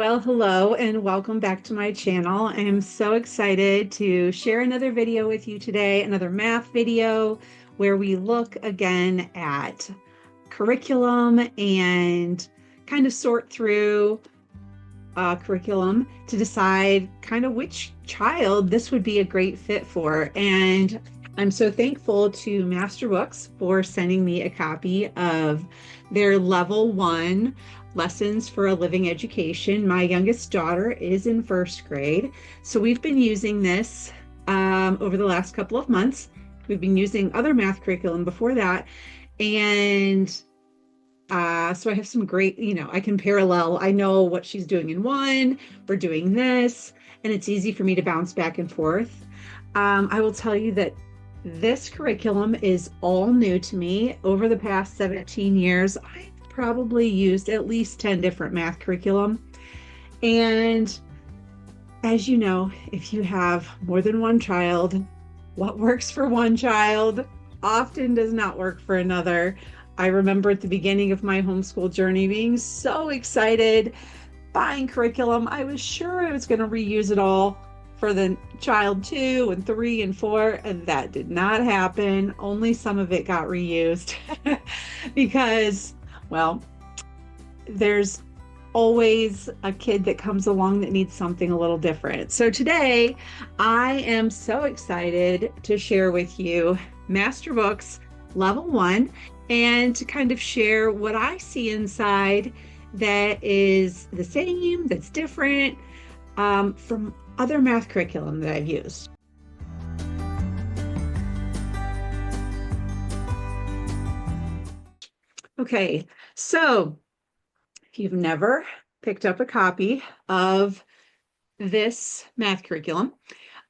Well, hello and welcome back to my channel. I am so excited to share another video with you today, another math video where we look again at curriculum and kind of sort through curriculum to decide kind of which child this would be a great fit for. And I'm so thankful to Master Books for sending me a copy of their level 1 lessons for a living education. My youngest daughter is in first grade, so we've been using this over the last couple of months. We've been using other math curriculum before that, and so I have some great, I can parallel. I know what she's doing in one, we're doing this, and it's easy for me to bounce back and forth. I will tell you that this curriculum is all new to me. Over the past 17 years, I've probably used at least 10 different math curriculum. And as you know, if you have more than one child, what works for one child often does not work for another. I remember at the beginning of my homeschool journey being so excited, buying curriculum. I was sure I was going to reuse it all for the child 2 and 3 and 4, and that did not happen. Only some of it got reused because, well, there's always a kid that comes along that needs something a little different. So today, I am so excited to share with you Master Books Level 1 and to kind of share what I see inside that is the same, that's different from other math curriculum that I've used. Okay, so if you've never picked up a copy of this math curriculum,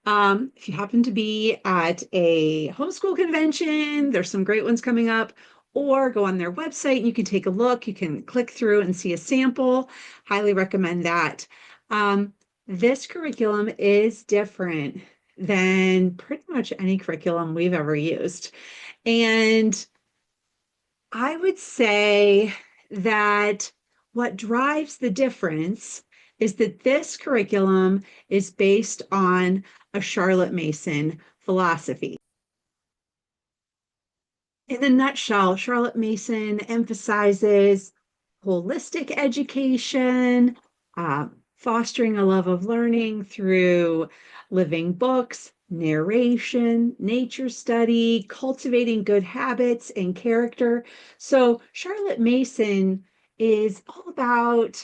if you happen to be at a homeschool convention, there's some great ones coming up, or go on their website and you can take a look. You can click through and see a sample. Highly recommend that. This curriculum is different than pretty much any curriculum we've ever used. And I would say that what drives the difference is that this curriculum is based on a Charlotte Mason philosophy. In a nutshell, Charlotte Mason emphasizes holistic education, fostering a love of learning through living books, narration, nature study, cultivating good habits and character. So Charlotte Mason is all about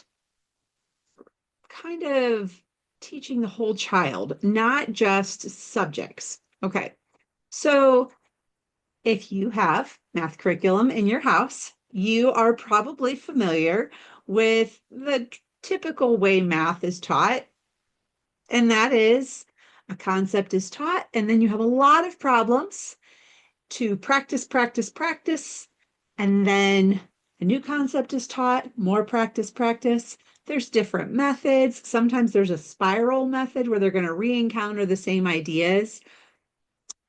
kind of teaching the whole child, not just subjects. Okay, so if you have math curriculum in your house, you are probably familiar with the typical way math is taught, and that is a concept is taught, and then you have a lot of problems to practice, practice, practice, and then a new concept is taught, more practice, practice. There's different methods. Sometimes there's a spiral method where they're going to re-encounter the same ideas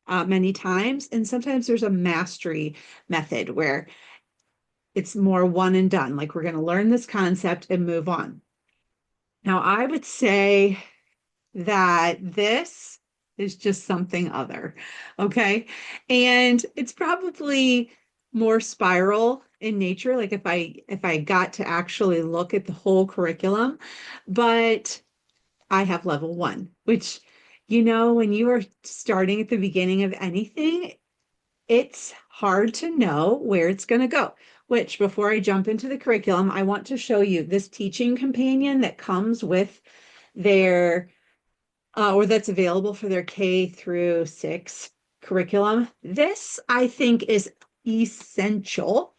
many times. And sometimes there's a mastery method where it's more one and done, like we're going to learn this concept and move on. Now, I would say that this is just something other, okay? And it's probably more spiral in nature, like if I got to actually look at the whole curriculum, but I have level 1, which, when you are starting at the beginning of anything, it's hard to know where it's going to go. Which, before I jump into the curriculum, I want to show you this teaching companion that comes with their or that's available for their K through 6 curriculum. This, I think, is essential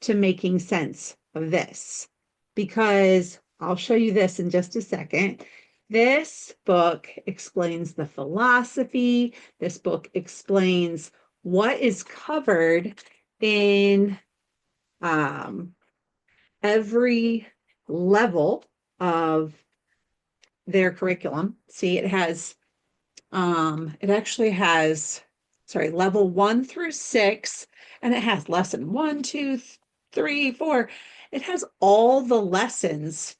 to making sense of this, because I'll show you this in just a second. This book explains the philosophy. This book explains what is covered in every level of their curriculum. See, it actually has, level 1 through 6, and it has lesson 1, 2, 3, 4. It has all the lessons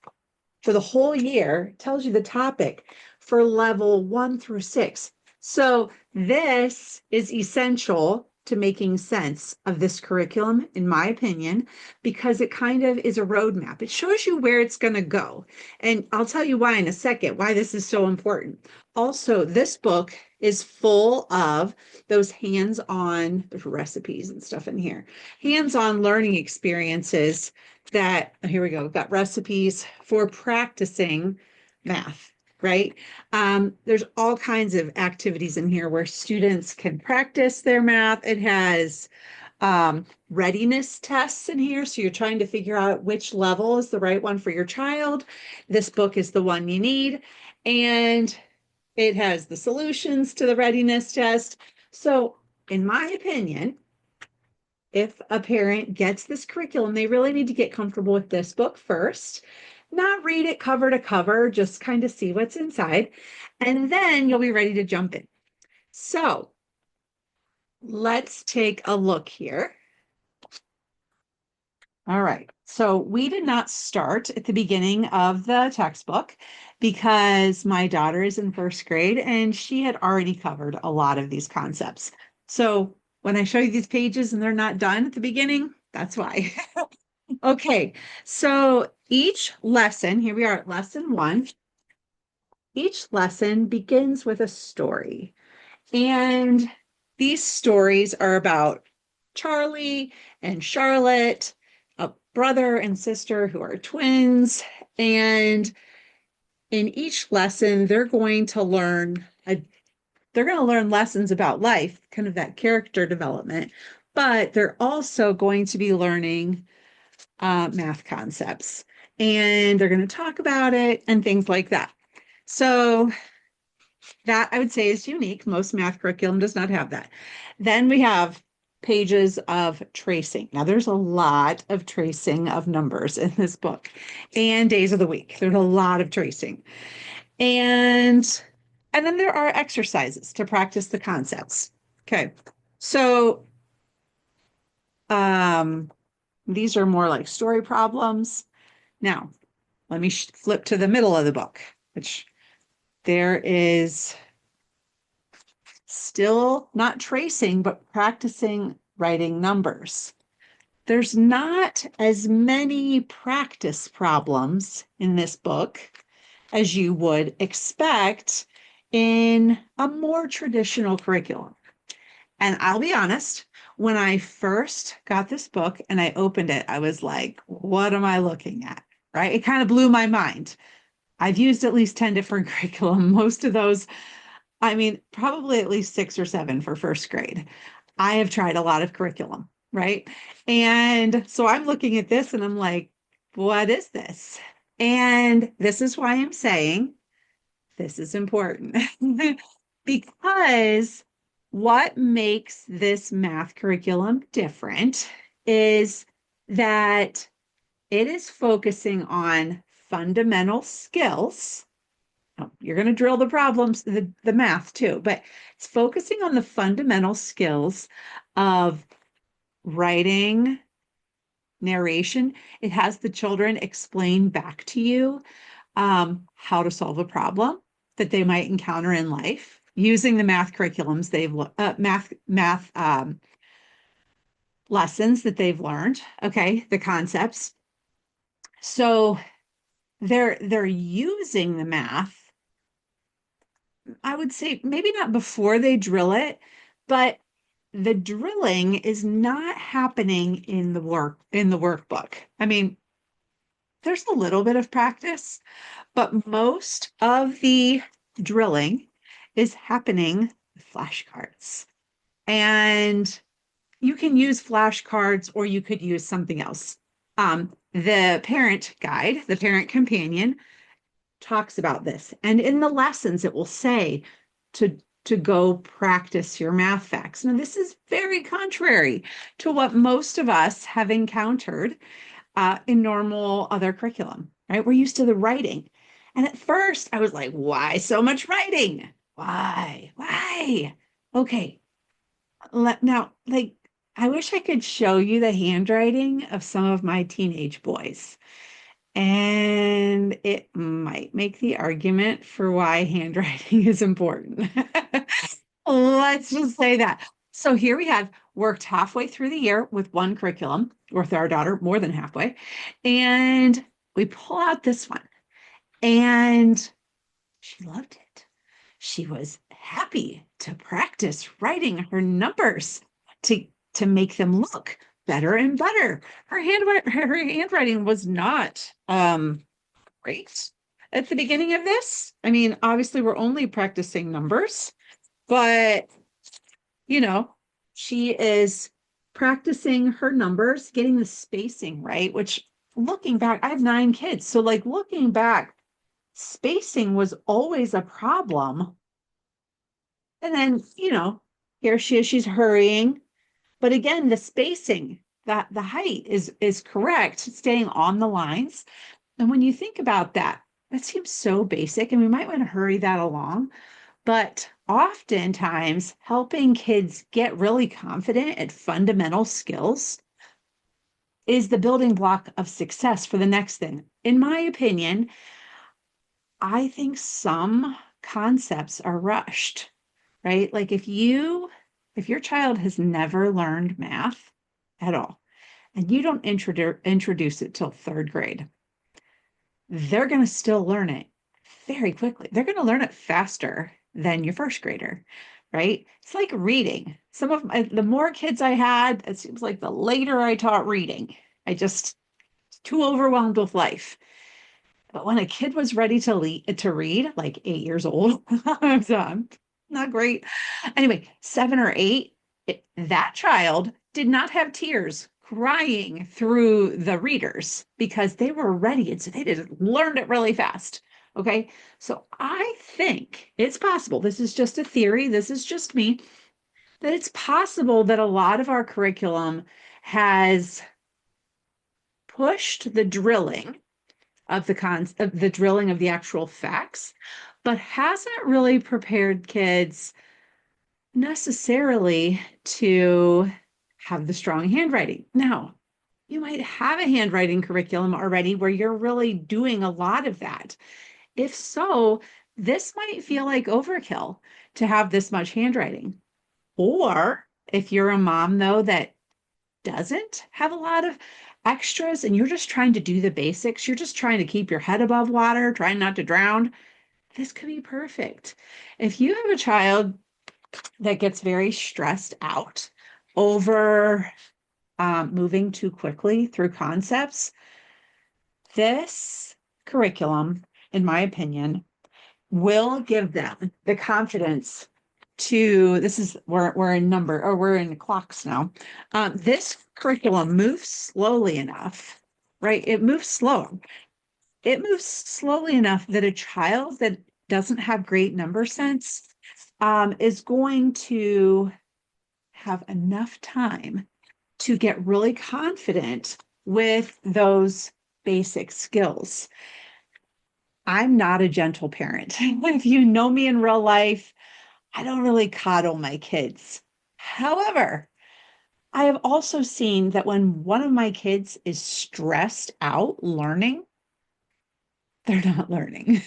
for the whole year. It tells you the topic for level 1 through 6. So this is essential to making sense of this curriculum, in my opinion, because it kind of is a roadmap. It shows you where it's going to go. And I'll tell you why in a second, why this is so important. Also, this book is full of those hands-on, there's recipes and stuff in here, hands-on learning experiences that, here we go, we've got recipes for practicing math, right? There's all kinds of activities in here where students can practice their math. It has readiness tests in here. So you're trying to figure out which level is the right one for your child. This book is the one you need. And it has the solutions to the readiness test. So in my opinion, if a parent gets this curriculum, they really need to get comfortable with this book first, not read it cover to cover, just kind of see what's inside, and then you'll be ready to jump in. So let's take a look here. All right, so we did not start at the beginning of the textbook because my daughter is in first grade and she had already covered a lot of these concepts. So when I show you these pages and they're not done at the beginning, that's why. Okay, so each lesson, here we are at lesson 1, each lesson begins with a story. And these stories are about Charlie and Charlotte, a brother and sister who are twins. And in each lesson, they're going to learn lessons about life, kind of that character development, but they're also going to be learning math concepts. And they're going to talk about it and things like that. So that I would say is unique. Most math curriculum does not have that. Then we have pages of tracing. Now there's a lot of tracing of numbers in this book and days of the week. There's a lot of tracing. And then there are exercises to practice the concepts. Okay. So these are more like story problems. Now, let me flip to the middle of the book, which there is still not tracing, but practicing writing numbers. There's not as many practice problems in this book as you would expect in a more traditional curriculum. And I'll be honest, when I first got this book and I opened it, I was like, what am I looking at? Right? It kind of blew my mind. I've used at least 10 different curriculum. Most of those, I mean, probably at least 6 or 7 for first grade. I have tried a lot of curriculum, right? And so I'm looking at this and I'm like, what is this? And this is why I'm saying this is important because what makes this math curriculum different is that it is focusing on fundamental skills. Oh, you're going to drill the problems, the math too, but it's focusing on the fundamental skills of writing, narration. It has the children explain back to you how to solve a problem that they might encounter in life using the math curriculums math lessons that they've learned. Okay, the concepts. So they're using the math. I would say maybe not before they drill it, but the drilling is not happening in the workbook. I mean, there's a little bit of practice, but most of the drilling is happening with flashcards. And you can use flashcards or you could use something else. The parent guide, the parent companion, talks about this. And in the lessons, it will say to go practice your math facts. Now, this is very contrary to what most of us have encountered in normal other curriculum, right? We're used to the writing. And at first I was like, why so much writing? Why? Why? Okay. Now, like, I wish I could show you the handwriting of some of my teenage boys. And it might make the argument for why handwriting is important. Let's just say that. So here we had worked halfway through the year with one curriculum, with our daughter more than halfway. And we pull out this one, and she loved it. She was happy to practice writing her numbers to make them look better and better. Her handwriting was not great at the beginning of this. I mean, obviously we're only practicing numbers, but you know, she is practicing her numbers, getting the spacing right, which looking back, I have 9 kids. So like looking back, spacing was always a problem. And then, here she is, she's hurrying. But again, the spacing, that the height is correct, staying on the lines. And when you think about that, that seems so basic, and we might want to hurry that along. But oftentimes, helping kids get really confident at fundamental skills is the building block of success for the next thing. In my opinion, I think some concepts are rushed, right? Like if your child has never learned math at all, and you don't introduce it till 3rd grade, they're going to still learn it very quickly. They're going to learn it faster than your 1st grader, right? It's like reading. The more kids I had, it seems like the later I taught reading. I just too overwhelmed with life. But when a kid was ready to read, like 8 years old, I'm done. Not great. Anyway, 7 or 8, that child did not have tears crying through the readers because they were ready. And so they just learned it really fast. Okay. So I think it's possible. This is just a theory. This is just me, that it's possible that a lot of our curriculum has pushed the drilling of the drilling of the actual facts, but hasn't really prepared kids necessarily to have the strong handwriting. Now, you might have a handwriting curriculum already where you're really doing a lot of that. If so, this might feel like overkill to have this much handwriting. Or if you're a mom, though, that doesn't have a lot of extras and you're just trying to do the basics, you're just trying to keep your head above water, trying not to drown, this could be perfect. If you have a child that gets very stressed out over moving too quickly through concepts, this curriculum, in my opinion, will give them the confidence to, this is, we're in number, or we're in clocks now. This curriculum moves slowly enough, right? It moves slow. It moves slowly enough that a child that doesn't have great number sense is going to have enough time to get really confident with those basic skills. I'm not a gentle parent. If you know me in real life, I don't really coddle my kids. However, I have also seen that when one of my kids is stressed out learning, they're not learning,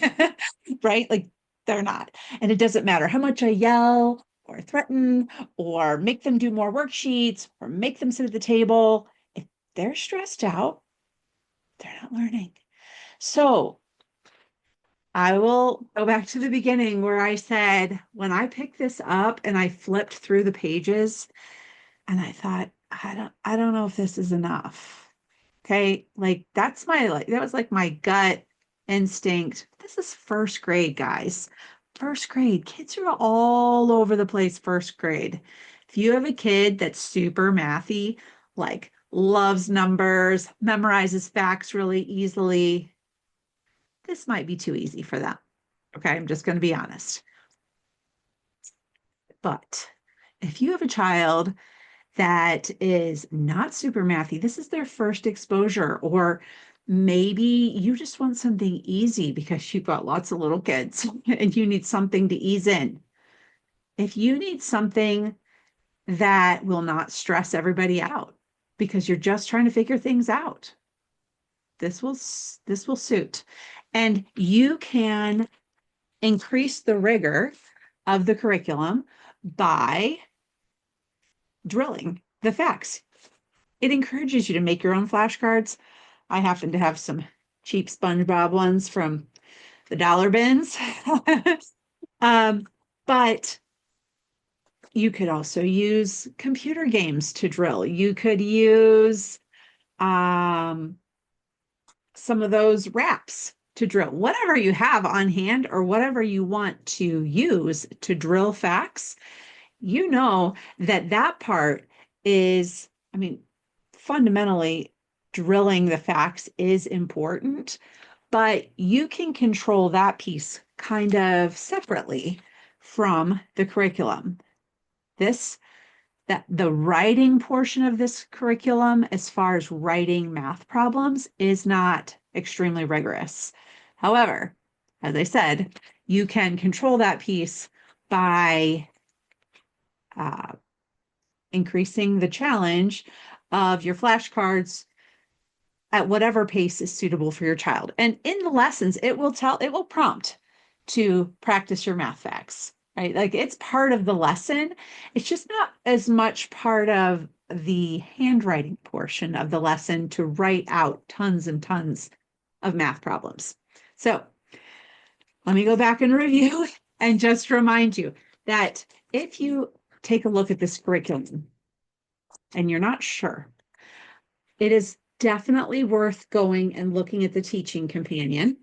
right? Like they're not. And it doesn't matter how much I yell or threaten or make them do more worksheets or make them sit at the table. If they're stressed out, they're not learning. So I will go back to the beginning where I said, when I picked this up and I flipped through the pages and I thought, I don't know if this is enough. Okay. Like that was like my gut instinct. This is 1st grade, guys. 1st grade. Kids are all over the place 1st grade. If you have a kid that's super mathy, like loves numbers, memorizes facts really easily, this might be too easy for them. Okay, I'm just going to be honest. But if you have a child that is not super mathy, this is their first exposure, or maybe you just want something easy because you've got lots of little kids and you need something to ease in. If you need something that will not stress everybody out because you're just trying to figure things out, this will suit. And you can increase the rigor of the curriculum by drilling the facts. It encourages you to make your own flashcards. I happen to have some cheap SpongeBob ones from the dollar bins. um, but you could also use computer games to drill. You could use some of those wraps to drill, whatever you have on hand or whatever you want to use to drill facts. You know that that part is, I mean, fundamentally, drilling the facts is important, but you can control that piece kind of separately from the curriculum. This that the writing portion of this curriculum, as far as writing math problems, is not extremely rigorous. However, as I said, you can control that piece by uh, increasing the challenge of your flashcards at whatever pace is suitable for your child. And in the lessons, it will prompt to practice your math facts, right? Like it's part of the lesson. It's just not as much part of the handwriting portion of the lesson to write out tons and tons of math problems. So let me go back and review and just remind you that if you take a look at this curriculum and you're not sure, it is definitely worth going and looking at the teaching companion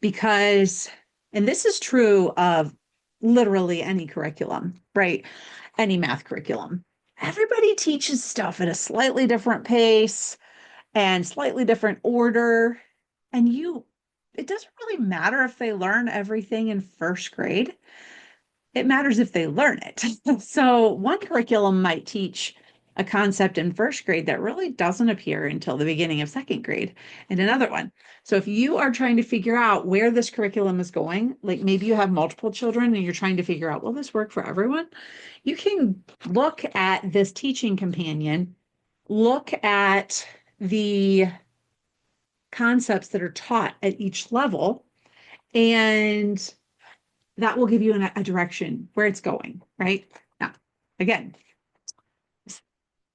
because, and this is true of literally any curriculum, right? Any math curriculum. Everybody teaches stuff at a slightly different pace and slightly different order. And it doesn't really matter if they learn everything in first grade. It matters if they learn it. So one curriculum might teach a concept in first grade that really doesn't appear until the beginning of second grade and another one. So if you are trying to figure out where this curriculum is going, like maybe you have multiple children and you're trying to figure out, will this work for everyone? You can look at this teaching companion, look at the concepts that are taught at each level, and that will give you a direction where it's going, right? Now, again,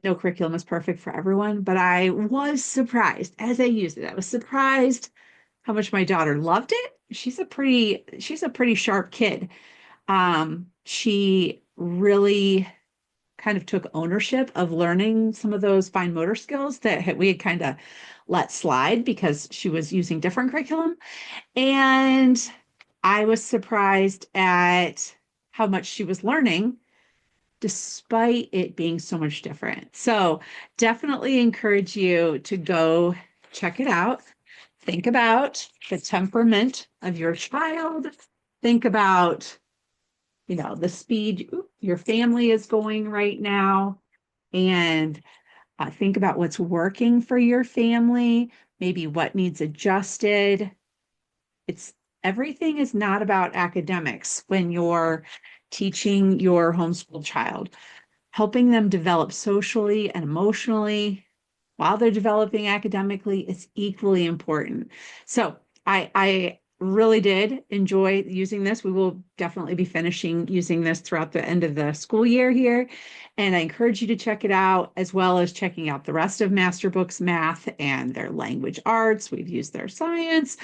no curriculum is perfect for everyone, but I was surprised as I used it. I was surprised how much my daughter loved it. She's a pretty sharp kid. She really kind of took ownership of learning some of those fine motor skills that we had kind of let slide because she was using different curriculum. And I was surprised at how much she was learning despite it being so much different. So definitely encourage you to go check it out. Think about the temperament of your child. Think about, the speed your family is going right now. And think about what's working for your family, maybe what needs adjusted. Everything is not about academics when you're teaching your homeschool child. Helping them develop socially and emotionally while they're developing academically is equally important. So I really did enjoy using this. We will definitely be finishing using this throughout the end of the school year here. And I encourage you to check it out, as well as checking out the rest of Masterbooks Math and their language arts. We've used their science.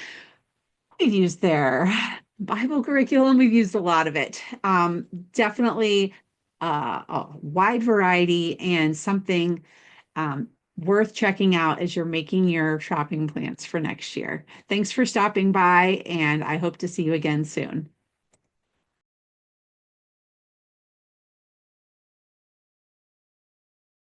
We've used their Bible curriculum. We've used a lot of it. Definitely a wide variety and something worth checking out as you're making your shopping plans for next year. Thanks for stopping by, and I hope to see you again soon.